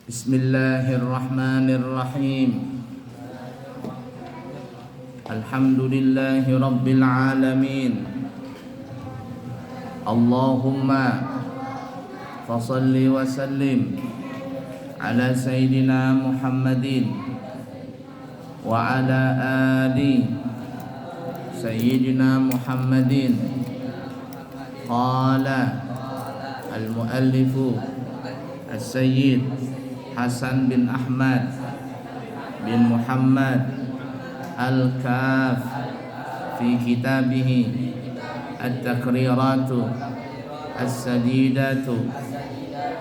Bismillahirrahmanirrahim. Alhamdulillahi rabbil alamin. Allahumma fasalli wa sallim ala sayyidina Muhammadin wa ala ali sayyidina Muhammadin. Qala al-muallifu as-sayyid Hasan bin Ahmad bin Muhammad Al-Kaf fi kitabihi At-Taqriratu As-Sadidatu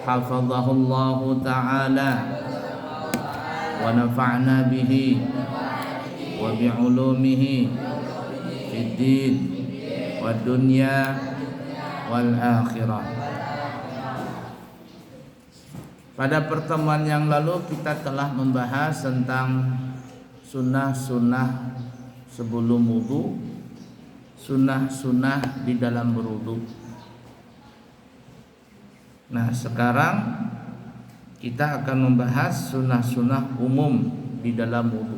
hafadhahullahu ta'ala wa nafa'na bihi wa bi'ulumihi fid din wad dunya wal akhirah. Pada pertemuan yang lalu kita telah membahas tentang sunnah-sunnah sebelum wudu, sunnah-sunnah di dalam berwudu. Nah, sekarang kita akan membahas sunnah-sunnah umum di dalam wudu.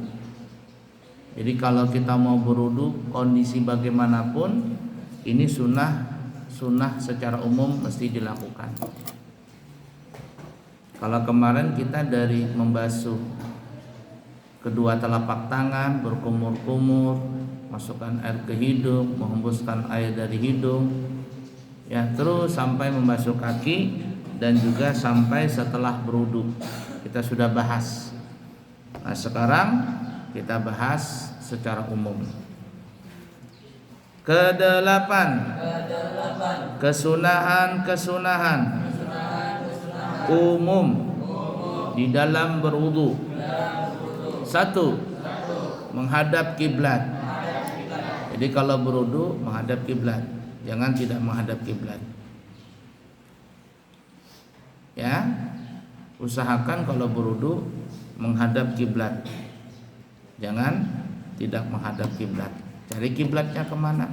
Jadi kalau kita mau berwudu kondisi bagaimanapun, ini sunnah secara umum mesti dilakukan. Kalau kemarin kita dari membasuh kedua telapak tangan, berkumur-kumur, masukkan air ke hidung, menghembuskan air dari hidung, ya, terus sampai membasuh kaki dan juga sampai setelah berwudu. Kita sudah bahas. Nah, sekarang kita bahas secara umum. Kedelapan, kesunahan umum di dalam berwudu. 1. Menghadap kiblat. Jadi kalau berwudu menghadap kiblat, jangan tidak menghadap kiblat. Ya, usahakan kalau berwudu menghadap kiblat, jangan tidak menghadap kiblat. Cari kiblatnya kemana?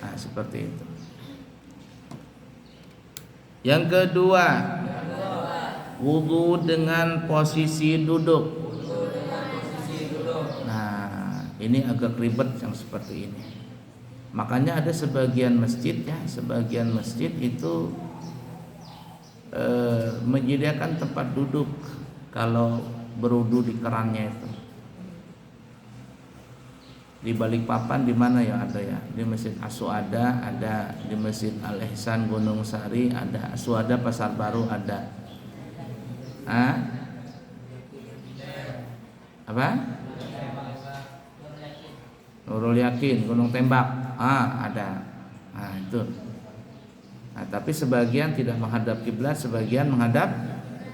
Nah, seperti itu. Yang kedua, wudu dengan posisi duduk. Nah, ini agak ribet yang seperti ini. Makanya ada sebagian masjid itu menyediakan tempat duduk kalau berwudu di kerannya itu. Di Balikpapan di mana ya ada ya? Di Masjid Asuada ada, di Masjid Al Ihsan Gunung Sari ada, Asuada Pasar Baru ada. Apa? Nurul Yakin Gunung Tembak. Ada. Nah, itu. Nah, tapi sebagian tidak menghadap kiblat, sebagian menghadap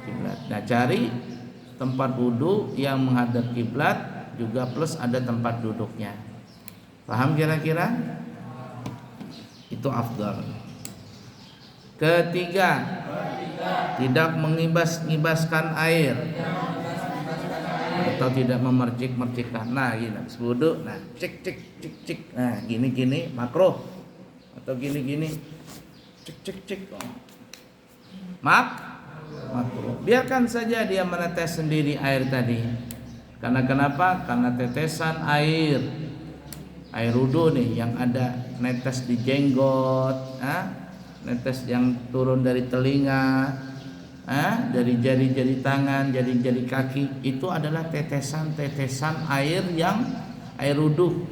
kiblat. Nah, cari tempat wudu yang menghadap kiblat juga plus ada tempat duduknya. Paham kira-kira? Itu afdal. Ketiga, tidak mengibas-ngibaskan air atau tidak memercik-mercikkan. Nah, gini, wudu, nah, cik. Nah, gini makruh. Atau gini, cik. Makruh. Biarkan saja dia menetes sendiri air tadi. Karena kenapa? Karena tetesan air wudu nih yang ada netes di jenggot, netes yang turun dari telinga, dari jari-jari tangan, jari-jari kaki, itu adalah tetesan air wudu.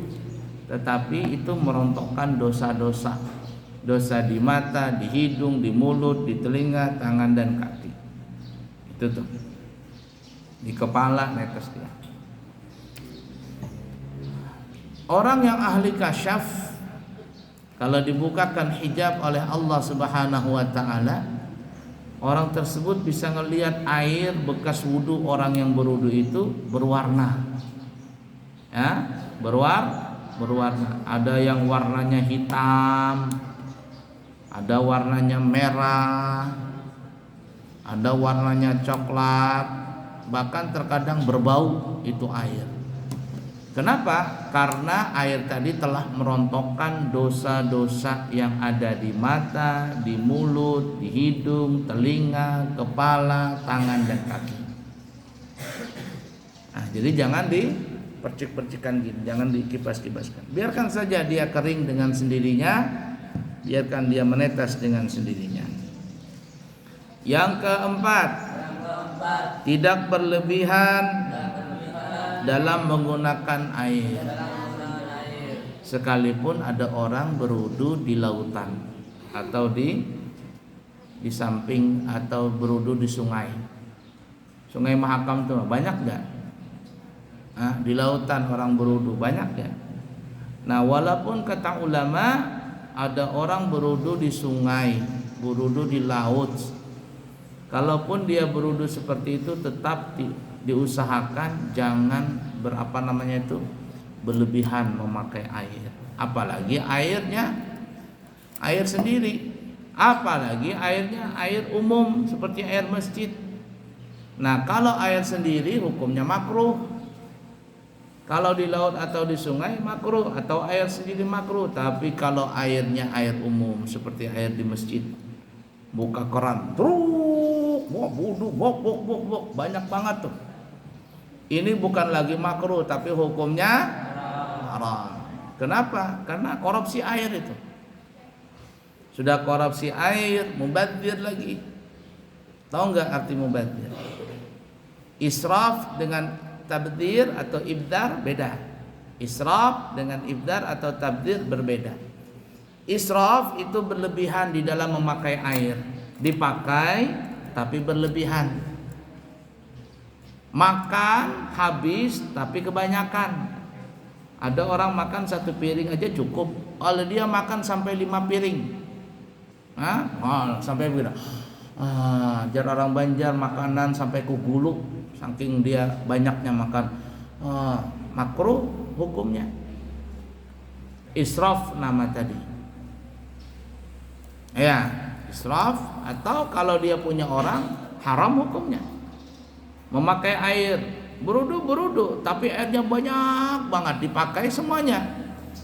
Tetapi itu merontokkan dosa-dosa di mata, di hidung, di mulut, di telinga, tangan dan kaki. Itu tuh. Di kepala netes dia. Orang yang ahli kasyaf, kalau dibukakan hijab oleh Allah Subhanahu wa taala, orang tersebut bisa ngelihat air bekas wudu orang yang berwudu itu berwarna. Ya, berwarna. Ada yang warnanya hitam, ada warnanya merah, ada warnanya coklat, bahkan terkadang berbau itu air. Kenapa? Karena air tadi telah merontokkan dosa-dosa yang ada di mata, di mulut, di hidung, telinga, kepala, tangan dan kaki. Nah, jadi jangan dipercik-percikan gitu, jangan dikipas-kipaskan. Biarkan saja dia kering dengan sendirinya, biarkan dia menetes dengan sendirinya. Yang keempat, tidak berlebihan dalam menggunakan air. Sekalipun ada orang berwudu di lautan atau di samping atau berwudu di sungai. Sungai Mahakam tuh banyak enggak? Di lautan orang berwudu banyak ya. Nah, walaupun kata ulama ada orang berwudu di sungai, berwudu di laut. Kalaupun dia berwudu seperti itu tetap diusahakan jangan berlebihan memakai air, apalagi airnya air sendiri, apalagi airnya air umum seperti air masjid. Nah, kalau air sendiri hukumnya makruh, kalau di laut atau di sungai makruh, atau air sendiri makruh. Tapi kalau airnya air umum seperti air di masjid, buka keran truk, wudu, bok, banyak banget tuh. Ini bukan lagi makruh tapi hukumnya haram. Kenapa? Karena korupsi air itu. Sudah korupsi air, mubadzir lagi. Tahu nggak arti mubadzir? Israf dengan tabdzir atau ibdar beda. Israf dengan ibdar atau tabdzir berbeda. Israf itu berlebihan di dalam memakai air, dipakai tapi berlebihan. Makan habis tapi kebanyakan. Ada orang makan 1 piring aja cukup, kalau dia makan sampai 5 piring. Sampai begitu. Jar orang Banjar makanan sampai kuguluk saking dia banyaknya makan. Makruh hukumnya. Israf nama tadi. Ya, israf. Atau kalau dia punya orang, haram hukumnya. Memakai air, berudu, tapi airnya banyak banget, dipakai semuanya.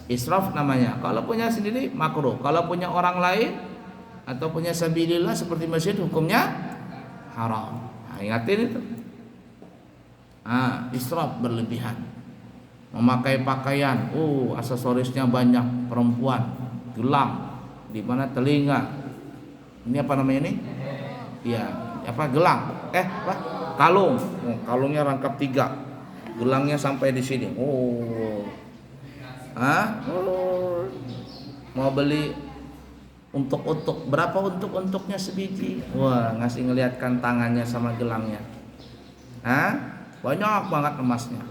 Israf namanya. Kalau punya sendiri makruh. Kalau punya orang lain atau punya sabilillah seperti masjid, hukumnya haram. Ingatin itu. Israf berlebihan. Memakai pakaian, aksesorisnya banyak, perempuan, gelang, di mana telinga. Ini apa namanya ini? Iya, gelang. Kalung. Kalungnya rangkap 3. Gelangnya sampai di sini. Mau beli untuk berapa untuknya sebiji? Ngasih ngeliatkan tangannya sama gelangnya. Banyak banget emasnya.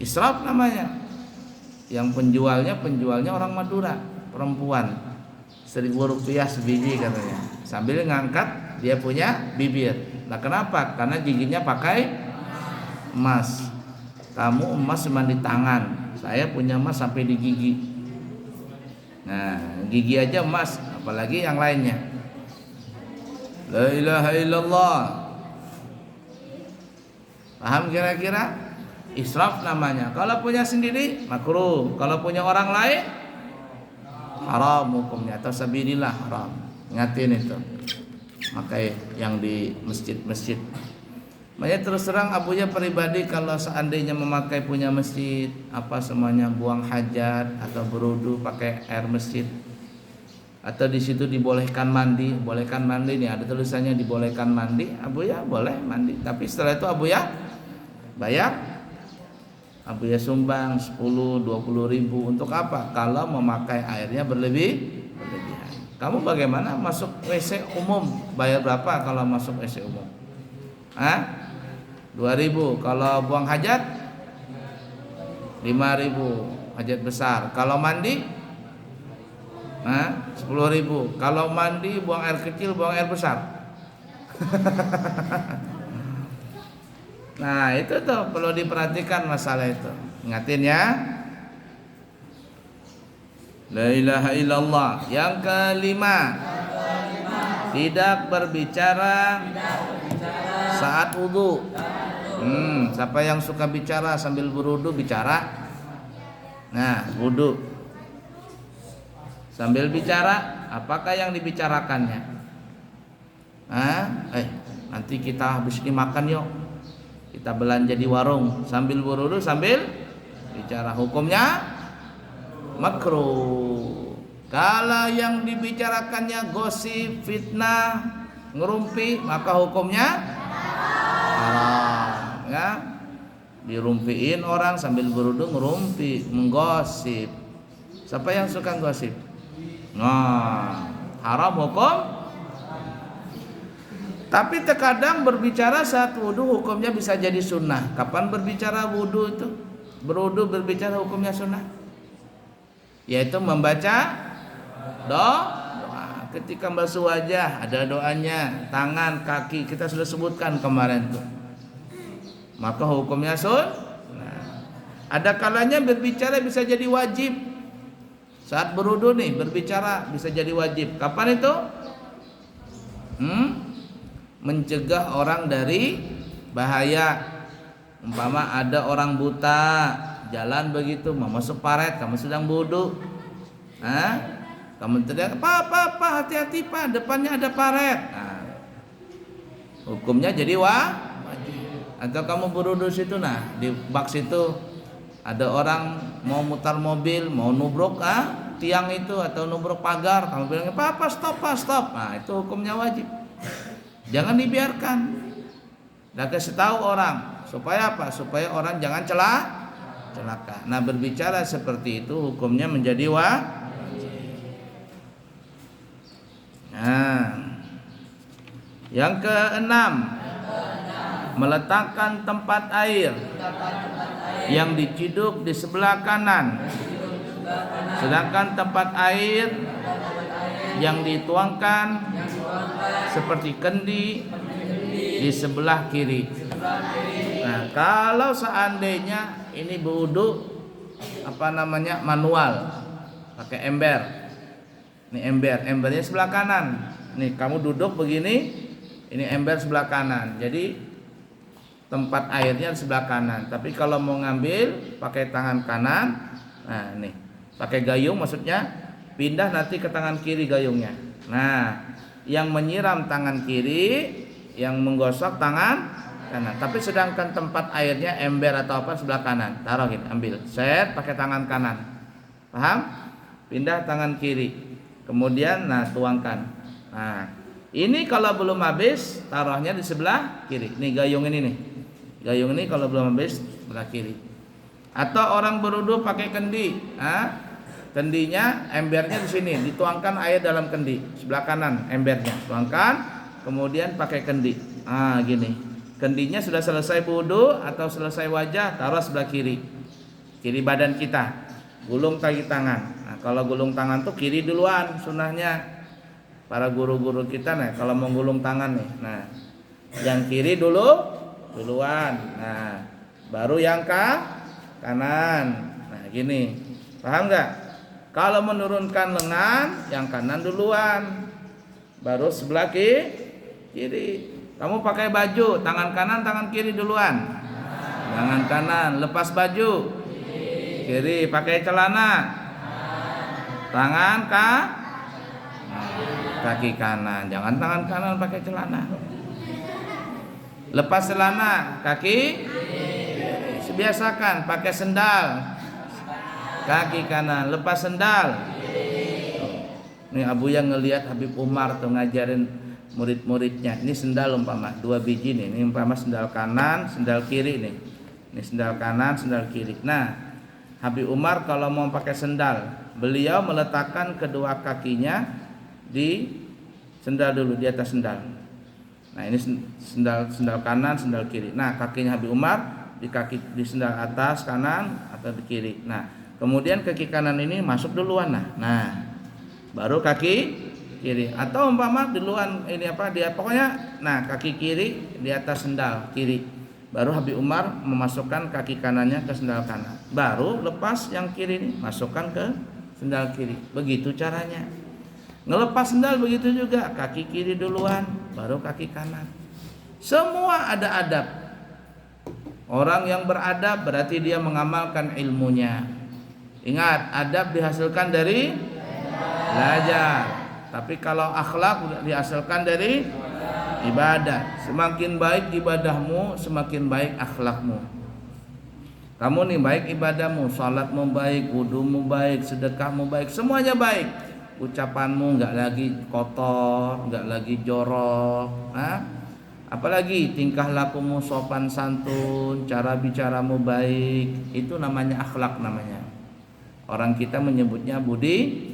Israf namanya. Yang penjualnya orang Madura, perempuan. 1.000 rupiah sebiji katanya. Sambil ngangkat dia punya bibir. Nah, kenapa? Karena giginya pakai emas. Kamu emas cuma di tangan, saya punya emas sampai di gigi. Nah, gigi aja emas, apalagi yang lainnya. La ilaha illallah. Paham kira-kira? Israf namanya. Kalau punya sendiri makruh, kalau punya orang lain haram hukumnya, atau sabilillah haram. Ingatin itu. Makai yang di masjid-masjid. Makanya terus terang Abuya pribadi kalau seandainya memakai punya masjid, semuanya buang hajat atau berwudu pakai air masjid, atau di situ dibolehkan mandi nih, ada tulisannya dibolehkan mandi, Abuya boleh mandi. Tapi setelah itu Abuya bayar, Abuya sumbang 10-20 ribu. Untuk apa? Kalau memakai airnya berlebihan. Kamu bagaimana masuk WC umum? Bayar berapa kalau masuk WC umum? 2.000. Kalau buang hajat 5.000 hajat besar. Kalau mandi 10.000. Kalau mandi buang air kecil, buang air besar. Nah, itu tuh perlu diperhatikan masalah itu. Ingatin ya. La ilaha illallah. Yang kelima, tidak berbicara saat wudu. Siapa yang suka bicara sambil berwudu bicara? Nah, wudu sambil bicara, apakah yang dibicarakannya? Nanti kita habis ini makan yuk, kita belanja di warung sambil berwudu sambil bicara, hukumnya makruh. Kalau yang dibicarakannya gosip, fitnah, ngerumpi, maka hukumnya haram. Ya, dirumpiin orang sambil berwudu ngerumpi, menggosip. Siapa yang suka gosip? Nah, haram hukum. Tapi terkadang berbicara saat wudu hukumnya bisa jadi sunnah. Kapan berbicara wudu itu? Berwudu berbicara hukumnya sunnah, yaitu membaca doa. Ketika basuh wajah ada doanya, tangan, kaki kita sudah sebutkan kemarin tuh. Maka hukumnya sunnah. Ada kalanya berbicara bisa jadi wajib. Saat berwudu nih berbicara bisa jadi wajib. Kapan itu? Mencegah orang dari bahaya. Umpama ada orang buta jalan begitu, mau masuk paret, kamu sedang wudu, kamu teriak, Pak, hati-hati Pak, depannya ada paret. Nah, hukumnya jadi wajib. Atau kamu berwudu situ, di bak situ ada orang mau mutar mobil, mau nubruk tiang itu atau nubruk pagar, kamu bilang, Pak, stop. Nah, itu hukumnya wajib. Jangan dibiarkan. Dan kasih tahu orang. Supaya apa? Supaya orang jangan celaka. Nah, berbicara seperti itu hukumnya menjadi wajib. Nah, yang keenam, meletakkan tempat air yang diciduk di sebelah kanan, sedangkan tempat air yang dituangkan seperti kendi di sebelah kiri. Nah, kalau seandainya ini berwudu manual, pakai ember. Ini embernya sebelah kanan. Nih kamu duduk begini, ini ember sebelah kanan. Jadi tempat airnya di sebelah kanan. Tapi kalau mau ngambil pakai tangan kanan, nah nih pakai gayung maksudnya, pindah nanti ke tangan kiri gayungnya. Nah, yang menyiram tangan kiri, yang menggosok tangan kanan. Tapi sedangkan tempat airnya ember atau apa sebelah kanan, taruh gini, ambil, set pakai tangan kanan, paham? Pindah tangan kiri, kemudian tuangkan. Nah, ini kalau belum habis taruhnya di sebelah kiri. Nih gayung ini kalau belum habis sebelah kiri. Atau orang berwudu pakai kendi, kendinya embernya di sini, dituangkan air dalam kendi sebelah kanan, embernya tuangkan, kemudian pakai kendi. Gini. Kendinya sudah selesai wudu atau selesai wajah, taruh sebelah kiri badan kita, gulung kaki tangan. Nah, kalau gulung tangan tuh kiri duluan sunnahnya. Para guru-guru kita kalau mau gulung tangan nih, yang kiri duluan. Nah, baru yang kanan. Nah, gini, paham nggak? Kalau menurunkan lengan, yang kanan duluan, baru sebelah kiri. Kamu pakai baju, tangan kanan, tangan kiri duluan. Tangan kanan, lepas baju. Kiri, pakai celana. Tangan kaki kanan. Jangan tangan kanan pakai celana. Lepas celana, kaki. Biasakan pakai sendal. Kaki kanan, lepas sendal. Nih Abu yang ngelihat Habib Umar tuh ngajarin murid-muridnya. Ini sendal umpama 2 biji nih. Ini umpama sendal kanan, sendal kiri nih. Ini sendal kanan, sendal kiri. Nah, Habib Umar kalau mau pakai sendal, beliau meletakkan kedua kakinya di sendal dulu, di atas sendal. Nah, ini sendal kanan, sendal kiri. Nah, kakinya Habib Umar di sendal atas kanan atau di kiri. Nah, kemudian kaki kanan ini masuk duluan. Nah, baru kaki kiri, atau umpama duluan pokoknya kaki kiri di atas sendal kiri, baru Habib Umar memasukkan kaki kanannya ke sendal kanan, baru lepas yang kiri ini masukkan ke sendal kiri. Begitu caranya. Ngelepas sendal begitu juga, kaki kiri duluan baru kaki kanan. Semua ada adab. Orang yang beradab berarti dia mengamalkan ilmunya. Ingat, adab dihasilkan dari belajar. Tapi kalau akhlak dihasilkan dari ibadah. Semakin baik ibadahmu, semakin baik akhlakmu. Kamu nih baik ibadahmu, salatmu baik, wudumu baik, sedekahmu baik, semuanya baik. Ucapanmu enggak lagi kotor, enggak lagi jorok, apalagi tingkah lakumu sopan santun, cara bicaramu baik, itu namanya akhlak namanya. Orang kita menyebutnya budi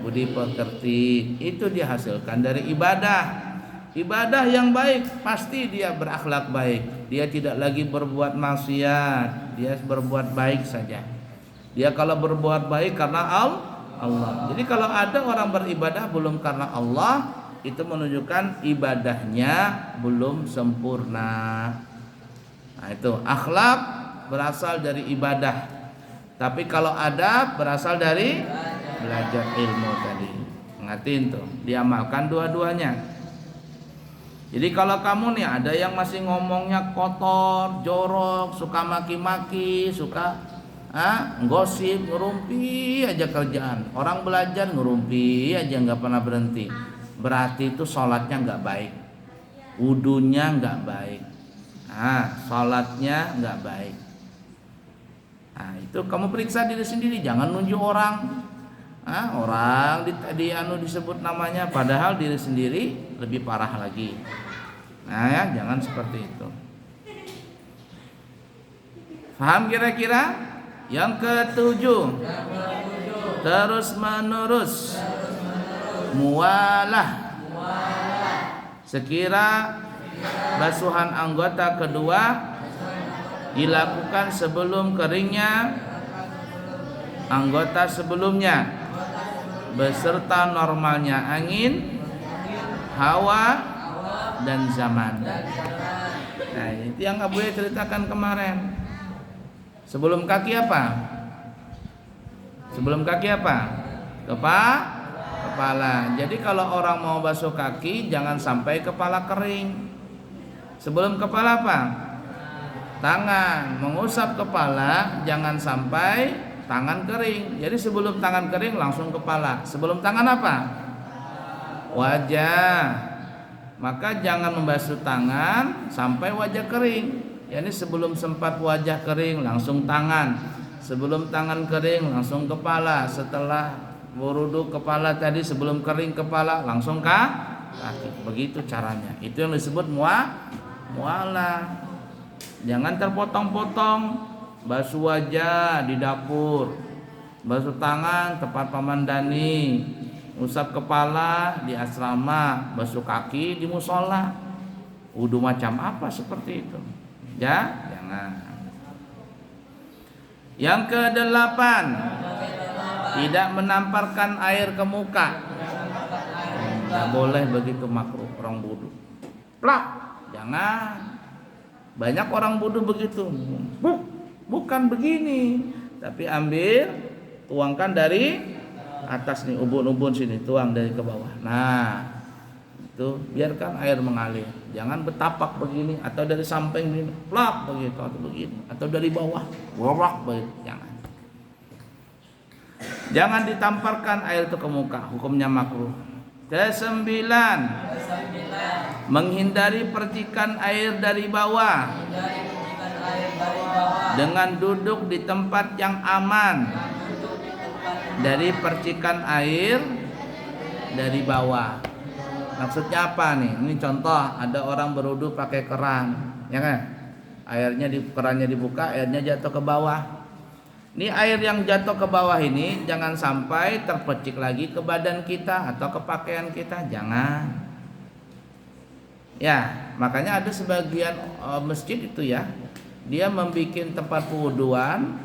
pekerti. Itu dihasilkan dari ibadah. Ibadah yang baik pasti dia berakhlak baik. Dia tidak lagi berbuat maksiat, dia berbuat baik saja. Dia kalau berbuat baik karena Allah. Jadi kalau ada orang beribadah belum karena Allah, itu menunjukkan ibadahnya belum sempurna. Nah, itu akhlak berasal dari ibadah. Tapi kalau adab berasal dari belajar ilmu tadi. Ngatin tuh, diamalkan dua-duanya. Jadi kalau kamu nih ada yang masih ngomongnya kotor, jorok, suka maki-maki, suka gosip, ngerumpi aja kerjaan. Orang belajar ngerumpi aja nggak pernah berhenti. Berarti itu sholatnya nggak baik, wudunya nggak baik, sholatnya nggak baik. Nah, itu kamu periksa diri sendiri, jangan nunjuk orang. Orang disebut namanya, padahal diri sendiri lebih parah lagi. Nah ya, jangan seperti itu. Paham kira-kira? Yang ketujuh, terus menerus mualah. Sekira basuhan anggota kedua dilakukan sebelum keringnya anggota sebelumnya, beserta normalnya angin, hawa, dan zaman. Nah, itu yang Abu Buya ceritakan kemarin. Sebelum kaki apa? Sebelum kaki apa? Kepala. Jadi kalau orang mau basuh kaki jangan sampai kepala kering. Sebelum kepala apa? Tangan. Mengusap kepala jangan sampai tangan kering. Jadi sebelum tangan kering langsung kepala. Sebelum tangan apa? Wajah. Maka jangan membasuh tangan sampai wajah kering. Yani sebelum sempat wajah kering langsung tangan. Sebelum tangan kering langsung kepala. Setelah wudu kepala tadi sebelum kering kepala langsung kaki. Begitu caranya. Itu yang disebut mualah. Jangan terpotong-potong. Basuh wajah di dapur, basuh tangan tempat pamandani, usap kepala di asrama, basuh kaki di musola. Wudu macam apa seperti itu? Ya, jangan. Yang kedelapan, tidak menamparkan air ke muka. Tidak boleh begitu, makruh orang wudu. Plak, jangan. Banyak orang wudu begitu. Bukan begini, tapi ambil, tuangkan dari atas nih, ubun-ubun sini, tuang dari ke bawah. Nah, itu biarkan air mengalir. Jangan bertapak begini atau dari samping begini, plak begitu atau begini, atau dari bawah, worak begitu. Jangan ditamparkan air itu ke muka, hukumnya makruh. Kesembilan, menghindari percikan air dari bawah dengan duduk di tempat yang aman dari percikan air dari bawah. Maksudnya apa nih? Ini contoh, ada orang berwudu pakai keran, ya kan? Kerannya dibuka, airnya jatuh ke bawah. Ini air yang jatuh ke bawah ini jangan sampai terpercik lagi ke badan kita atau ke pakaian kita, jangan. Ya, makanya ada sebagian masjid itu ya, dia membuat tempat pewuduan,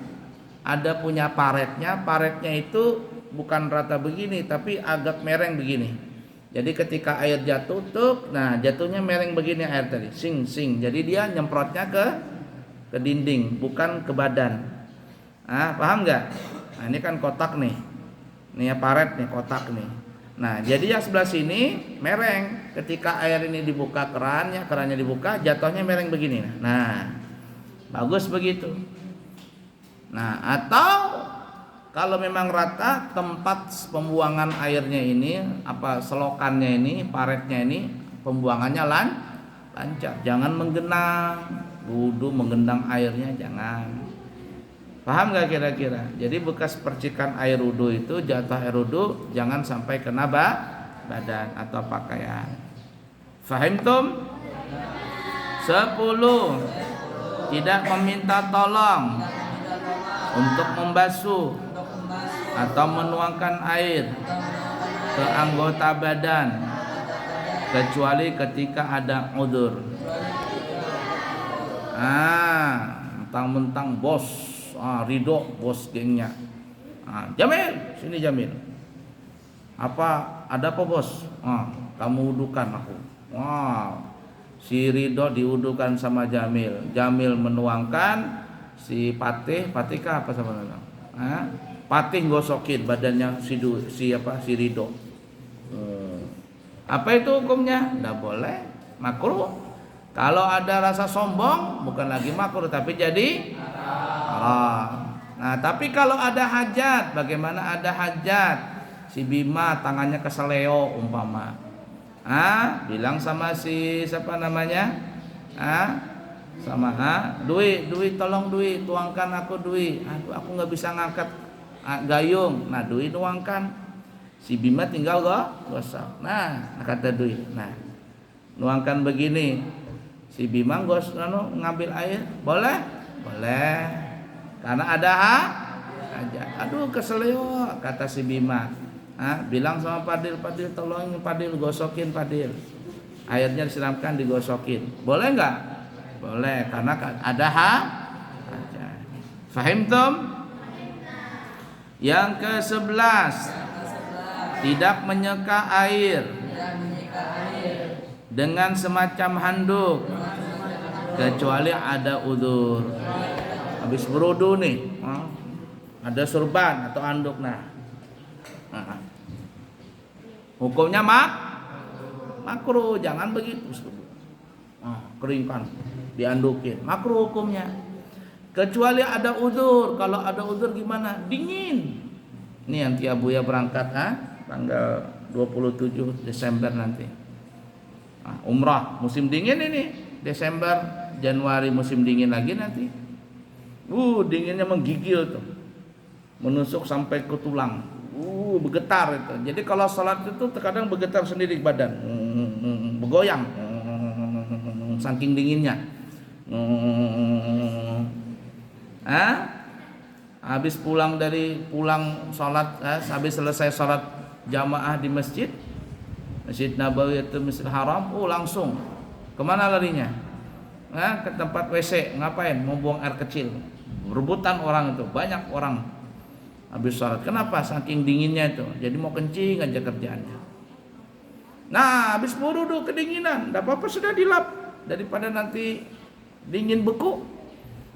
ada punya paretnya itu bukan rata begini tapi agak mereng begini. Jadi ketika air jatuh nah jatuhnya mereng begini air tadi, sing. Jadi dia nyemprotnya ke dinding, bukan ke badan. Paham nggak? Nah, ini kan kotak nih. Ini ya paret nih, kotak nih. Nah, jadi yang sebelah sini mereng. Ketika air ini dibuka kerannya dibuka, jatuhnya mereng begini. Nah, bagus begitu. Nah, atau kalau memang rata tempat pembuangan airnya ini, selokannya ini, paretnya ini, pembuangannya lancar. Jangan menggenang, wudu menggendang airnya jangan. Paham gak kira-kira? Jadi bekas percikan air wudu itu, jatuh air wudu, jangan sampai kena badan atau pakaian. Fahimtum? 10. Tidak meminta tolong untuk membasuh atau menuangkan air ke anggota badan kecuali ketika ada udzur. Mentang-mentang bos, ridho bos gengnya. Jamil, sini Jamil. Ada apa bos? Kamu wudukan aku. Si Ridho diwudukan sama Jamil. Jamil menuangkan, si Patih apa sama nama? Patih gosokin badannya si Ridho. Apa itu hukumnya? Tidak boleh, makruh. Kalau ada rasa sombong bukan lagi makruh tapi jadi haram. Nah, tapi kalau ada hajat, bagaimana ada hajat? Si Bima tangannya keseleo umpama. Bilang sama si siapa namanya? Dwi tolong Dwi, tuangkan aku Dwi. Aduh, aku nggak bisa ngangkat gayung. Nah, Dwi nuangkan. Si Bima tinggal gosok. Nah, kata Dwi. Nah, nuangkan begini. Si Bima ngambil air, boleh? Boleh. Karena ada hajat. Aduh, keseleo, kata si Bima. Bilang sama Padil, tolong Padil gosokin Padil. Airnya disiramkan, digosokin. Boleh nggak? Boleh, karena ada hajat. Fahimtum? Yang ke-11, tidak menyeka air dengan semacam handuk kecuali ada udzur. Habis berwudu nih, ada surban atau handuk. Hukumnya makruh, jangan begitu. Keringkan, diandukin, makruh hukumnya. Kecuali ada udzur. Kalau ada udzur gimana? Dingin. Ini nanti Abuya berangkat tanggal 27 Desember nanti. Umrah musim dingin ini, Desember, Januari musim dingin lagi nanti. Dinginnya menggigil tuh, menusuk sampai ke tulang. Bergetar itu. Jadi kalau sholat itu terkadang bergetar sendiri badan, bergoyang, saking dinginnya. Habis pulang sholat, habis selesai sholat jamaah di Masjid Nabawi atau Masjid Haram, langsung kemana larinya? Ke tempat WC. Ngapain? Mau buang air kecil. Rebutan orang itu, banyak orang habis sholat. Kenapa? Saking dinginnya itu. Jadi mau kencing aja kerjaannya. Nah, habis wudu kedinginan, tidak apa-apa, sudah dilap daripada nanti dingin beku.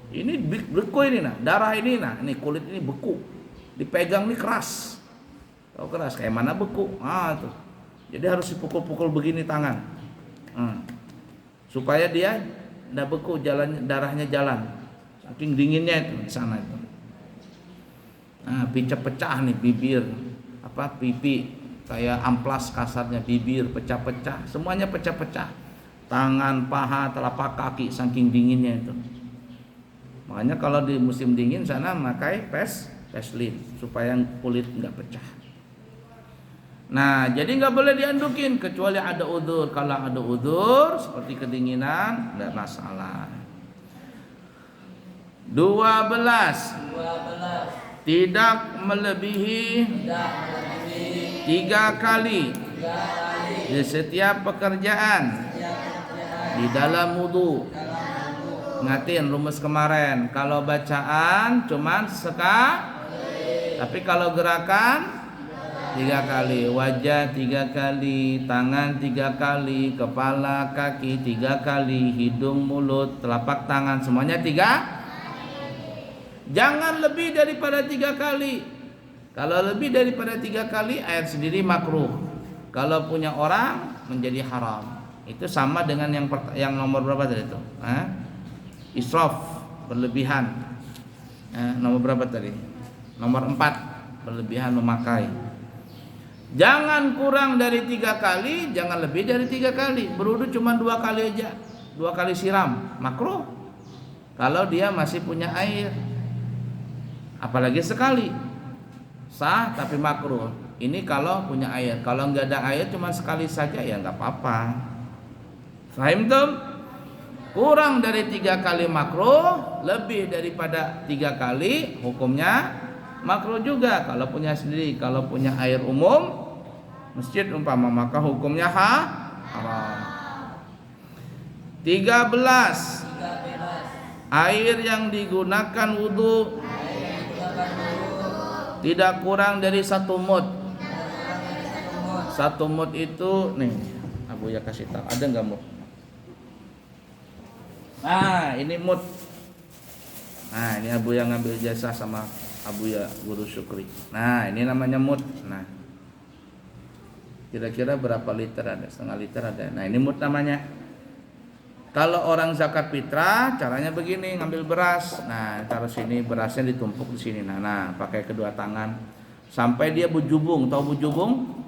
Ini beku ini, darah ini, ini kulit ini beku. Dipegang nih keras. Tahu keras kayak mana beku? Tuh. Jadi harus dipukul-pukul begini tangan. Supaya dia tidak beku, darahnya jalan. Saking dinginnya itu di sana itu. Pecah-pecah nih bibir, pipi kayak amplas kasarnya, bibir pecah-pecah, semuanya pecah-pecah. Tangan, paha, telapak kaki saking dinginnya itu. Makanya kalau di musim dingin sana pakai peslin supaya kulit nggak pecah. Nah, jadi nggak boleh diandukin kecuali ada udzur. Kalau ada udzur seperti kedinginan, nggak masalah. 12. Tidak melebihi 3 kali di setiap pekerjaan di dalam wudu. Ngatin rumus kemarin, kalau bacaan cuman sekali, tapi kalau gerakan 3 kali, wajah 3 kali, tangan 3 kali, kepala, kaki 3 kali, hidung, mulut, telapak tangan semuanya 3. Jangan lebih daripada 3 kali. Kalau lebih daripada 3 kali, air sendiri makruh. Kalau punya orang menjadi haram. Itu sama dengan yang nomor berapa tadi itu? Israf. berlebihan. Nomor berapa tadi? Nomor 4, berlebihan memakai. Jangan kurang dari 3 kali, jangan lebih dari 3 kali. Berwudu cuma 2 kali aja, 2 kali siram, makruh. Kalau dia masih punya air, apalagi sekali, sah tapi makruh. Ini kalau punya air. Kalau nggak ada air cuma sekali saja ya nggak apa-apa. Fahim tuh? Kurang dari 3 kali makruh, lebih daripada 3 kali hukumnya makruh juga. Kalau punya sendiri, kalau punya air umum masjid umpama, maka hukumnya haram. 13. Air yang digunakan wudu tidak kurang dari 1 mud. 1 mud itu nih, Abu ya kasih tahu, ada nggak mud? Nah, ini mud. Nah, ini Abu yang ngambil jasa sama Abu ya Guru Syukri. Nah, ini namanya mud. Nah, kira-kira berapa liter ada? Setengah liter ada. Nah, ini mud namanya. Kalau orang zakat fitrah, caranya begini, ngambil beras. Nah, taruh sini, berasnya ditumpuk di sini. Nah, pakai kedua tangan sampai dia bujubung. Tahu bujubung?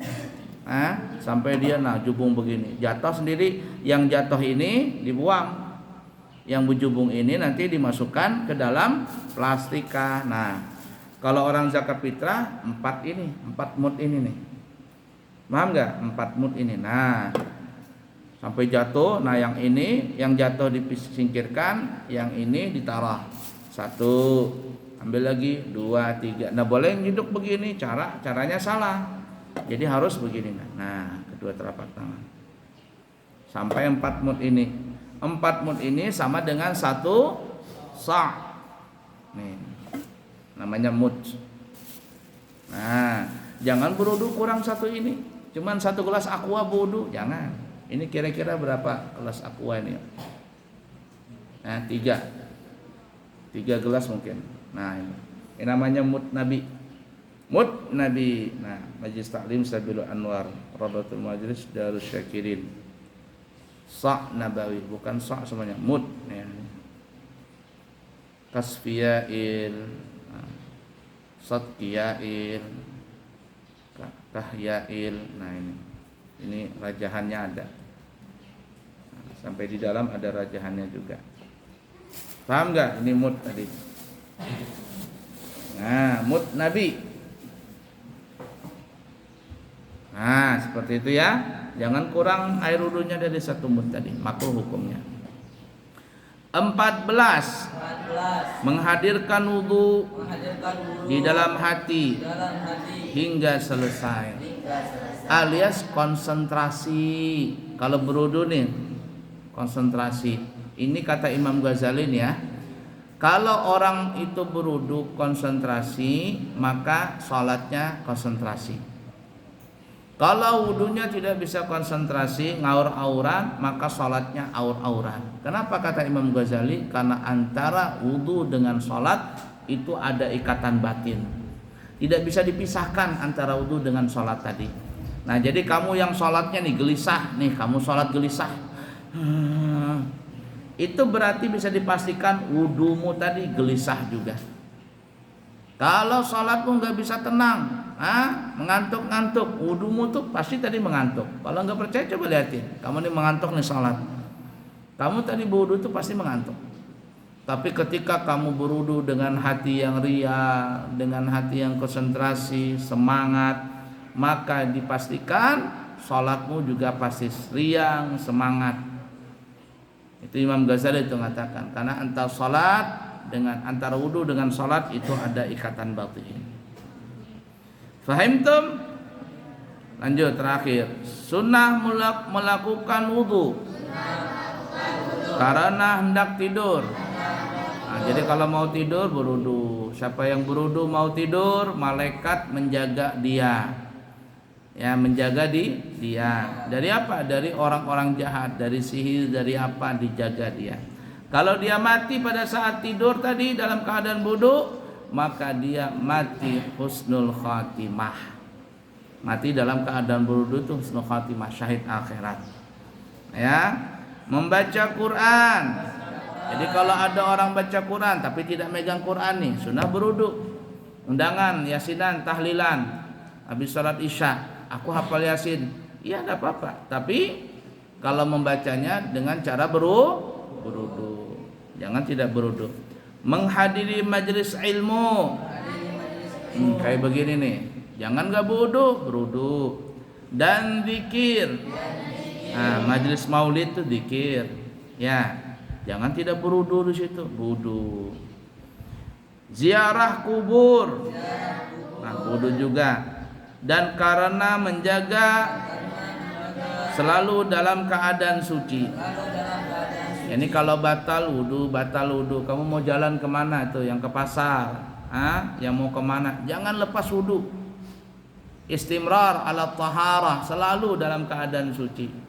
Nah, sampai dia jubung begini. Jatuh sendiri, yang jatuh ini dibuang. Yang bujubung ini nanti dimasukkan ke dalam plastika. Nah, kalau orang zakat fitrah 4 mud ini nih. Paham nggak? 4 mud ini. Nah, sampai jatuh. Nah, yang ini yang jatuh disingkirkan, yang ini ditaruh. 1, ambil lagi 2, 3. Nah, boleh duduk begini, caranya salah. Jadi harus begini. Nah, kedua telapak tangan. Sampai 4 mud ini. 4 mud ini sama dengan 1 sa'. Nih, namanya mud. Nah, jangan berwudu kurang 1 ini. Cuman 1 gelas aqua berwudu, jangan. Ini kira-kira berapa gelas aqua ini? Nah, 3 gelas mungkin. Nah, ini namanya mud Nabi. Mud Nabi. Nah, Majlis Taklim Sabilul Anwar, Radatul Majlis Darus Syakirin. Sa' Nabawi, bukan sa' semuanya, mud ya. Kasfiyail, Satkiyail, Kahyail. Nah, ini rajahannya ada. Nah, sampai di dalam ada rajahannya juga. Paham nggak? Ini mud tadi. Nah, mud Nabi. Nah, seperti itu ya. Jangan kurang air wudunya dari 1 mud tadi, makruh hukumnya. 14. Menghadirkan wudu di dalam hati hingga selesai. Alias konsentrasi. Kalau berwudu nih, konsentrasi. Ini kata Imam Ghazali nih ya. Kalau orang itu berwudu konsentrasi, maka sholatnya konsentrasi. Kalau wudunya tidak bisa konsentrasi, ngaur-auran, maka sholatnya aur-auran. Kenapa kata Imam Ghazali? Karena antara wudu dengan sholat itu ada ikatan batin. Tidak bisa dipisahkan antara wudu dengan sholat tadi. Nah, jadi kamu yang sholatnya nih gelisah, nih kamu sholat gelisah, itu berarti bisa dipastikan wudumu tadi gelisah juga. Kalau sholatmu nggak bisa tenang, mengantuk-ngantuk, wudumu tuh pasti tadi mengantuk. Kalau nggak percaya coba lihatin, kamu nih mengantuk nih sholat, kamu tadi berwudu tuh pasti mengantuk. Tapi ketika kamu berwudu dengan hati yang riya, dengan hati yang konsentrasi, semangat, maka dipastikan sholatmu juga pasti riang, semangat. Itu Imam Ghazali itu mengatakan, karena antara wudu dengan sholat itu ada ikatan batin. Fahimtum? Lanjut terakhir. Sunnah melakukan wudu karena hendak tidur. Nah, jadi kalau mau tidur berwudu. Siapa yang berwudu mau tidur, malaikat menjaga dia. Ya, menjaga dia. Dari apa? Dari orang-orang jahat, dari sihir, dari apa, dijaga dia. Kalau dia mati pada saat tidur tadi dalam keadaan wudu, maka dia mati husnul khatimah. Mati dalam keadaan wudu itu husnul khatimah, syahid akhirat. Ya, membaca Quran Jadi kalau ada orang baca Quran tapi tidak megang Quran nih, sunnah berwudu. Undangan, yasinan, tahlilan, habis salat Isya, aku hafal Yasin. Iya, enggak apa-apa. Tapi kalau membacanya dengan cara berwudu. Jangan tidak berwudu. Menghadiri majelis ilmu. Kayak begini nih. Jangan enggak berwudu. Dan zikir. Nah, majelis maulid itu zikir. Ya. Jangan tidak berwudu di situ, wudu. Ziarah kubur. Nah, wudu juga. Dan karena menjaga selalu dalam keadaan suci. Ini kalau batal wudu. Kamu mau jalan kemana tuh? Yang ke pasar, yang mau kemana? Jangan lepas wudu. Istimrar ala taharah, selalu dalam keadaan suci.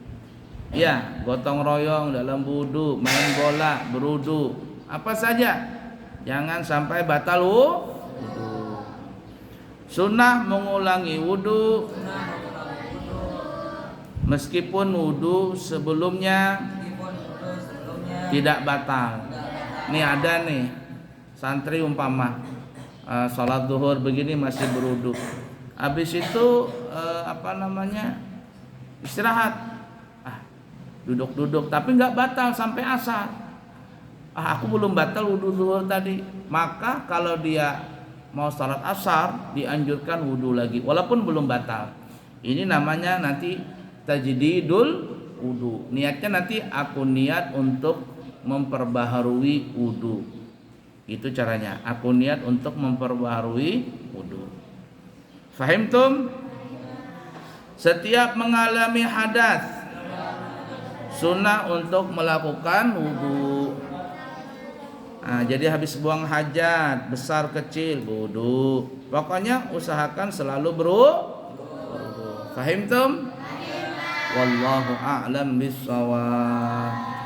Ya, gotong royong dalam wudu, main bola berwudu, apa saja. Jangan sampai batal wudu. Sunnah mengulangi wudu meskipun wudu sebelumnya tidak batal. Nih ada nih santri umpama sholat zuhur begini masih berwudu. Habis itu istirahat. Duduk tapi nggak batal sampai asar. Aku belum batal wudu zuhur tadi. Maka kalau dia mau salat asar dianjurkan wudu lagi walaupun belum batal. Ini namanya nanti tajdidul wudu. Niatnya nanti aku niat untuk memperbaharui wudu. Itu caranya. Aku niat untuk memperbaharui wudu. Fahimtum? Setiap mengalami hadas sunnah untuk melakukan wudu. Nah, jadi habis buang hajat besar kecil wudu. Pokoknya usahakan selalu berwudu. Fahimtum? Wallahu a'lam bissawab.